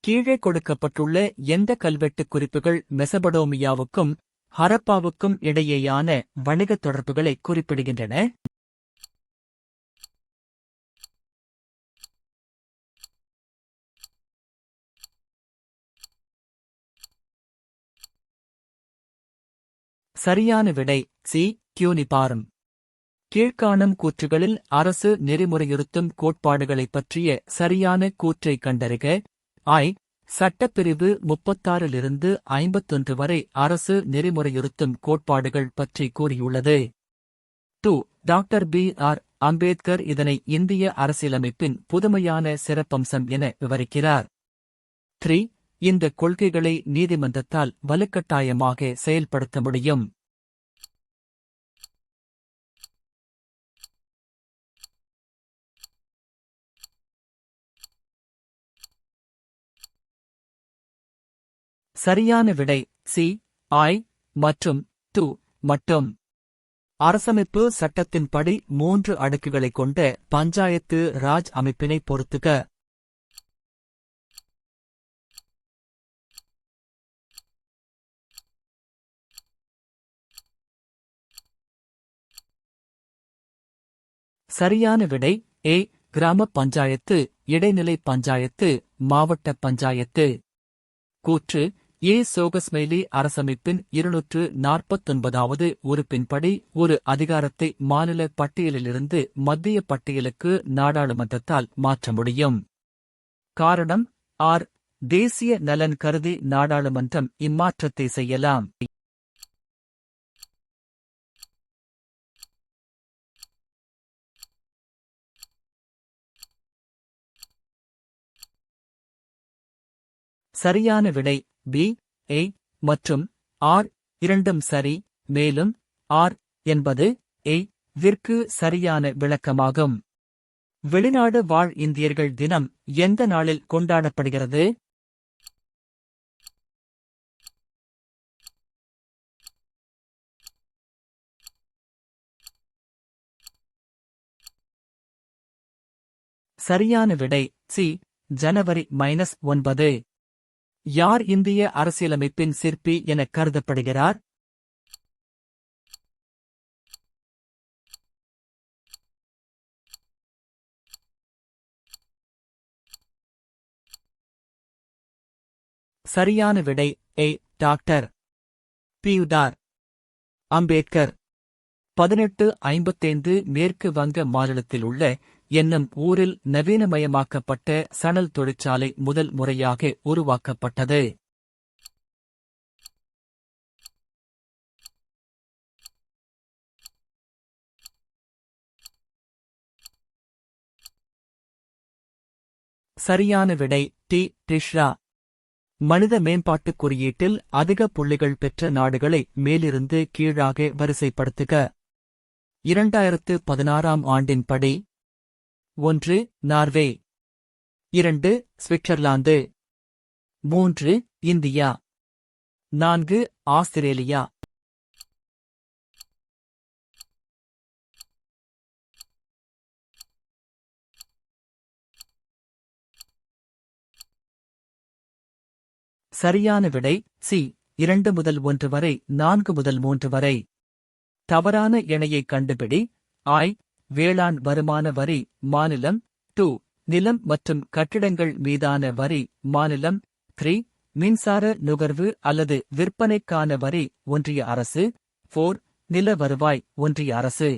கீழே கொடுக்கப்பட்டுள்ள எந்த கல்வெட்டுக் குறிப்புகள் மெசபடோமியாவுக்கும் ஹரப்பாவுக்கும் இடையேயான வணிகத் தொடர்புகளை குறிப்பிடுகின்றன? சரியான விடை சி. கியூனிபாரம். கீழ்க்காணும் கூற்றுகளில் அரசு நெறிமுறையுறுத்தும் கோட்பாடுகளைப் பற்றிய சரியான கூற்றைக் கண்டறிக. சட்டப்பிரிவு 36 51 வரை அரசு நெறிமுறையுறுத்தும் கோட்பாடுகள் பற்றி கூறியுள்ளது. Doctor B.R.. அம்பேத்கர் இதனை இந்திய அரசியலமைப்பின் புதுமையான சிறப்பம்சம் என விவரிக்கிறார். இந்த கொள்கைகளை நீதிமன்றத்தால் வலுக்கட்டாயமாக செயல்படுத்த முடியும். சரியான விடை சி. மற்றும் மட்டும். அரசமைப்பு சட்டத்தின்படி 3 அடுக்குகளைக் கொண்ட பஞ்சாயத்து ராஜ் அமைப்பினை பொறுத்துக. சரியான விடை ஏ. கிராம பஞ்சாயத்து, இடைநிலை பஞ்சாயத்து, மாவட்ட பஞ்சாயத்து. கூற்று ஏ. சோகஸ்மெய்லி அரசமைப்பின் 249வது உறுப்பின்படி ஒரு அதிகாரத்தை மாநில பட்டியலிலிருந்து மத்திய பட்டியலுக்கு நாடாளுமன்றத்தால் மாற்ற முடியும். காரணம் தேசிய நலன் கருதி நாடாளுமன்றம் இம்மாற்றத்தை செய்யலாம். சரியான விடை பி. ஏ மற்றும் இரண்டும் சரி. மேலும் என்பது விற்கு சரியான விளக்கமாகும். வெளிநாடு வாழ் இந்தியர்கள் தினம் எந்த நாளில் கொண்டாடப்படுகிறது? சரியான விடை சி. ஜனவரி -9. யார் இந்திய அரசியலமைப்பின் சிற்பி என கருதப்படுகிறார்? சரியான விடை ஏ. Doctor B.R.. அம்பேத்கர். 1855 மேற்கு வங்க மாநிலத்தில் உள்ள என்னும் ஊரில் நவீனமயமாக்கப்பட்ட சணல் தொழிற்சாலை முதல் முறையாக உருவாக்கப்பட்டது. சரியான விடை டி. டிஷ்ரா. மனித மேம்பாட்டுக் குறியீட்டில் அதிக புள்ளிகள் பெற்ற நாடுகளை மேலிருந்து கீழாக வரிசைப்படுத்துக. 2016ஆம் ஆண்டின்படி 1. நார்வே, 2. சுவிட்சர்லாந்து, 3. இந்தியா, 4. ஆஸ்திரேலியா. சரியான விடை சி. 2 முதல் 1 வரை, 4 முதல் 3 வரை. தவறான இணையை கண்டுபிடி. வேளாண் வருமான வரி மாநிலம். நிலம் மற்றும் கட்டிடங்கள் மீதான வரி மாநிலம். மின்சார நுகர்வு அல்லது விற்பனைக்கான வரி ஒன்றிய அரசு. நில வருவாய் ஒன்றிய அரசு.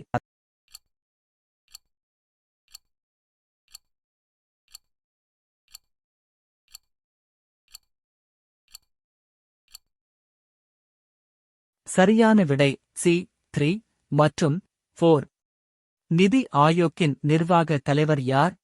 சரியான விடை சி. மற்றும் 4. நிதி ஆயோக்கின் நிர்வாக தலைவர் யார்?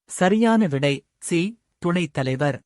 சரியான விடை சி. துணைத் தலைவர்.